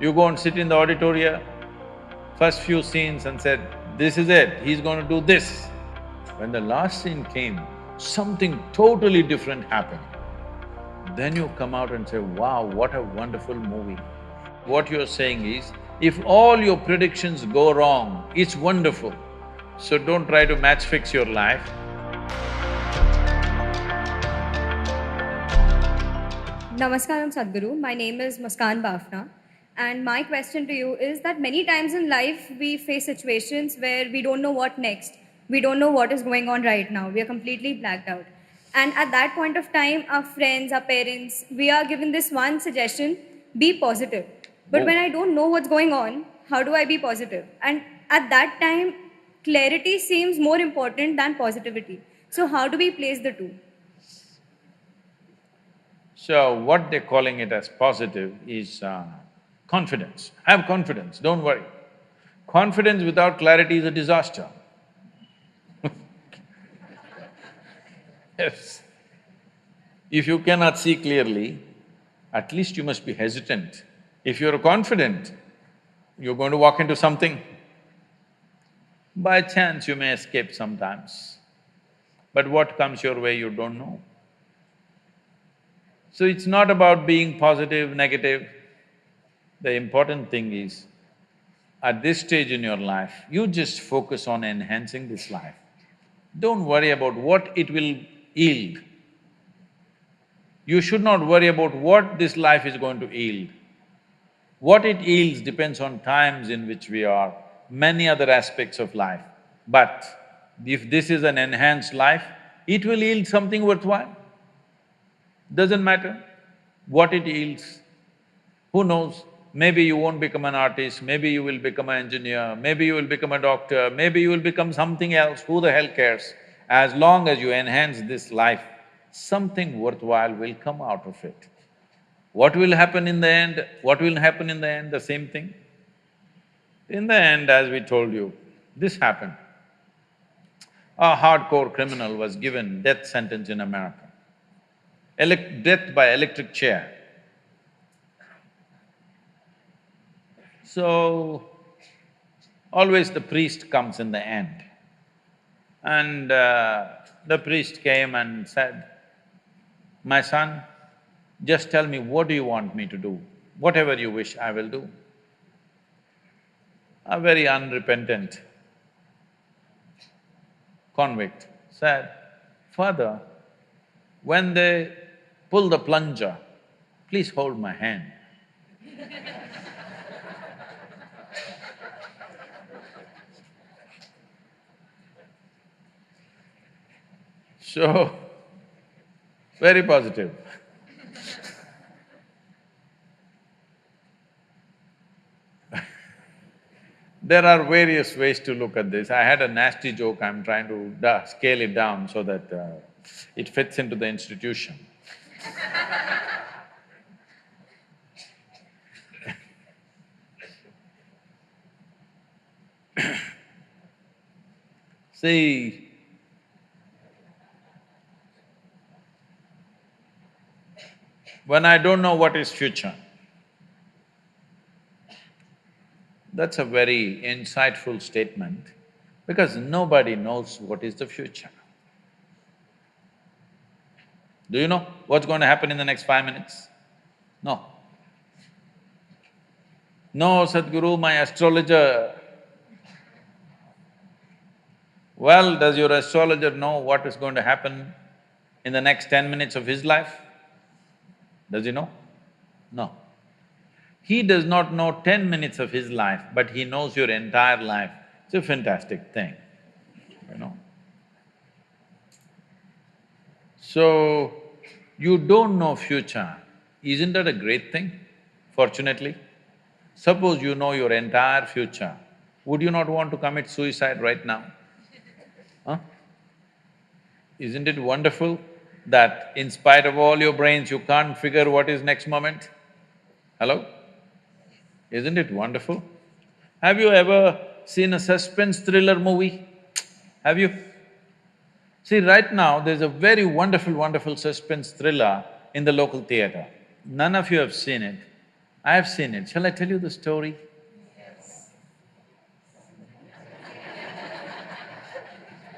You go and sit in the auditorium, first few scenes and said, this is it, he's going to do this. When the last scene came, something totally different happened. Then you come out and say, wow, what a wonderful movie. What you're saying is, if all your predictions go wrong, it's wonderful. So don't try to match fix your life. Namaskaram Sadhguru, my name is Muskan Bafna, and my question to you is that many times in life we face situations where we don't know what next. We don't know what is going on right now. We are completely blacked out. And at that point of time, our friends, our parents, we are given this one suggestion, be positive. But when I don't know what's going on, how do I be positive? And at that time, clarity seems more important than positivity. So how do we place the two? So what they're calling it as positive is confidence. Have confidence, don't worry. Confidence without clarity is a disaster. Yes. If you cannot see clearly, at least you must be hesitant. If you're confident, you're going to walk into something. By chance, you may escape sometimes, but what comes your way, you don't know. So it's not about being positive, negative. The important thing is, at this stage in your life, you just focus on enhancing this life. Don't worry about what it will yield. You should not worry about what this life is going to yield. What it yields depends on times in which we are, many other aspects of life. But if this is an enhanced life, it will yield something worthwhile. Doesn't matter what it yields. Who knows, maybe you won't become an artist, maybe you will become an engineer, maybe you will become a doctor, maybe you will become something else, who the hell cares? As long as you enhance this life, something worthwhile will come out of it. What will happen in the end? What will happen in the end? The same thing. In the end, as we told you, this happened. A hardcore criminal was given death sentence in America. Death by electric chair. So, always the priest comes in the end. And the priest came and said, my son, just tell me what do you want me to do? Whatever you wish, I will do. A very unrepentant convict said, Father, when they pull the plunger, please hold my hand. So, very positive. There are various ways to look at this. I had a nasty joke, I'm trying to scale it down so that it fits into the institution. See, when I don't know what is future, that's a very insightful statement because nobody knows what is the future. Do you know what's going to happen in the next 5 minutes? No. No, Sadhguru, my astrologer. Well, does your astrologer know what is going to happen in the next 10 minutes of his life? Does he know? No. He does not know 10 minutes of his life, but he knows your entire life. It's a fantastic thing, you know. So, you don't know future, isn't that a great thing, fortunately? Suppose you know your entire future, would you not want to commit suicide right now? Huh? Isn't it wonderful that in spite of all your brains, you can't figure what is next moment? Hello? Isn't it wonderful? Have you ever seen a suspense thriller movie? Have you? See, right now there's a very wonderful suspense thriller in the local theatre. None of you have seen it. I have seen it. Shall I tell you the story?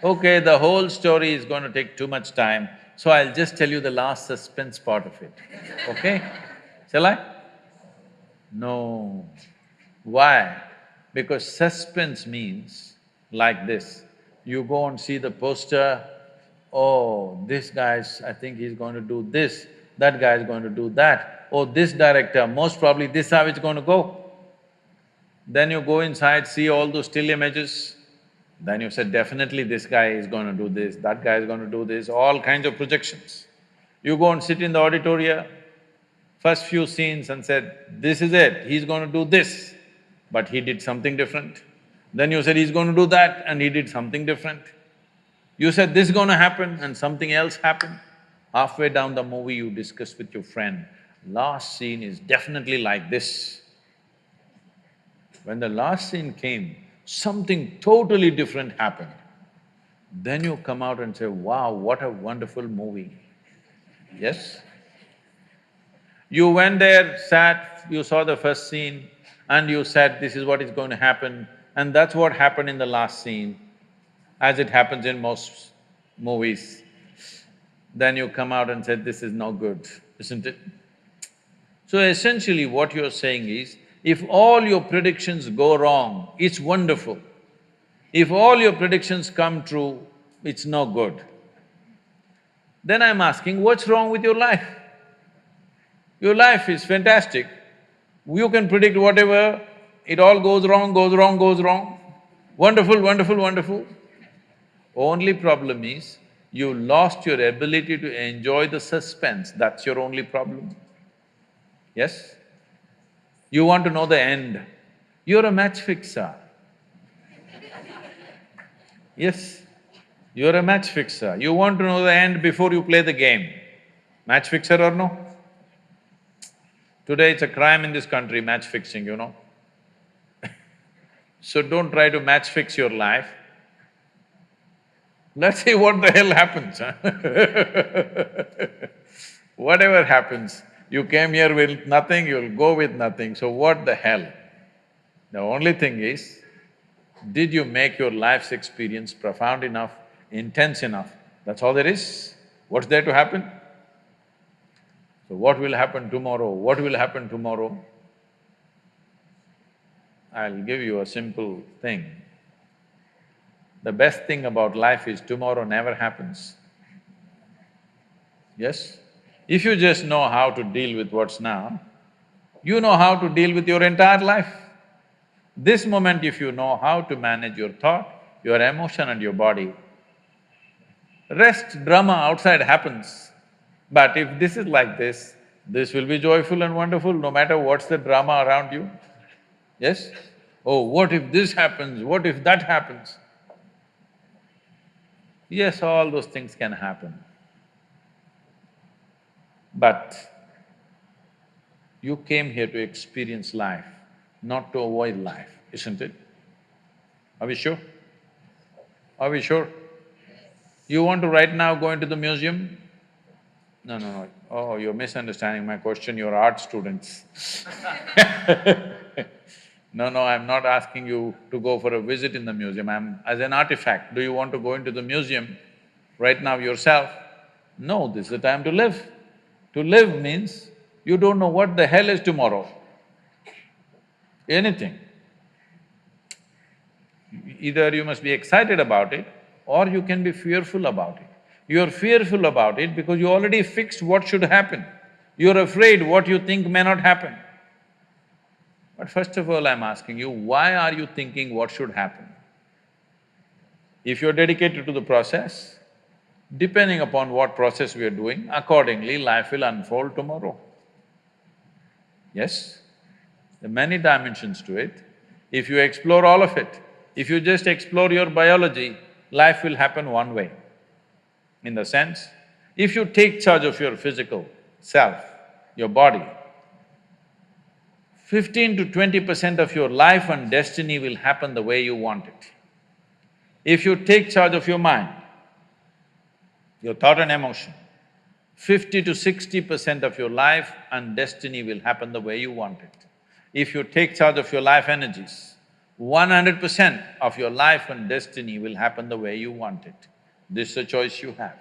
Okay, the whole story is going to take too much time, so I'll just tell you the last suspense part of it, okay? Shall I? No. Why? Because suspense means like this. You go and see the poster, oh, this guy's… I think he's going to do this, that guy's going to do that, oh, this director, most probably this how it's going to go. Then you go inside, see all those still images, then you said, definitely this guy is going to do this, that guy is going to do this, all kinds of projections. You go and sit in the auditorium, first few scenes and said, this is it, he's going to do this, but he did something different. Then you said he's going to do that and he did something different. You said this is going to happen and something else happened. Halfway down the movie you discuss with your friend, last scene is definitely like this. When the last scene came, something totally different happened. Then you come out and say, wow, what a wonderful movie. Yes? You went there, sat, you saw the first scene and you said, this is what is going to happen, and that's what happened in the last scene, as it happens in most movies. Then you come out and said, this is no good, isn't it? So essentially what you're saying is, if all your predictions go wrong, it's wonderful. If all your predictions come true, it's no good. Then I'm asking, what's wrong with your life? Your life is fantastic. You can predict whatever, it all goes wrong, goes wrong, goes wrong. Wonderful, wonderful, wonderful. Only problem is, you lost your ability to enjoy the suspense, that's your only problem. Yes? You want to know the end. You're a match fixer. Yes, you're a match fixer. You want to know the end before you play the game. Match fixer or no? Today it's a crime in this country, match fixing, you know. So don't try to match fix your life. Let's see what the hell happens, huh? Whatever happens, you came here with nothing, you'll go with nothing, so what the hell? The only thing is, did you make your life's experience profound enough, intense enough? That's all there is. What's there to happen? So what will happen tomorrow? What will happen tomorrow? I'll give you a simple thing. The best thing about life is tomorrow never happens. Yes? If you just know how to deal with what's now, you know how to deal with your entire life. This moment if you know how to manage your thought, your emotion and your body, rest drama outside happens. But if this is like this will be joyful and wonderful no matter what's the drama around you. Yes? Oh, what if this happens, what if that happens? Yes, all those things can happen. But you came here to experience life, not to avoid life, isn't it? Are we sure? Are we sure? You want to right now go into the museum? No, no, no. Oh, you're misunderstanding my question, you're art students. No, no, I'm not asking you to go for a visit in the museum, I'm… as an artifact, do you want to go into the museum right now yourself? No, this is the time to live. To live means you don't know what the hell is tomorrow. Anything. Either you must be excited about it or you can be fearful about it. You're fearful about it because you already fixed what should happen. You're afraid what you think may not happen. But first of all, I'm asking you, why are you thinking what should happen? If you're dedicated to the process, depending upon what process we are doing, accordingly life will unfold tomorrow. Yes? There are many dimensions to it. If you explore all of it, if you just explore your biology, life will happen one way. In the sense, if you take charge of your physical self, your body, 15 to 20% of your life and destiny will happen the way you want it. If you take charge of your mind, your thought and emotion, 50 to 60% of your life and destiny will happen the way you want it. If you take charge of your life energies, 100% of your life and destiny will happen the way you want it. This is a choice you have.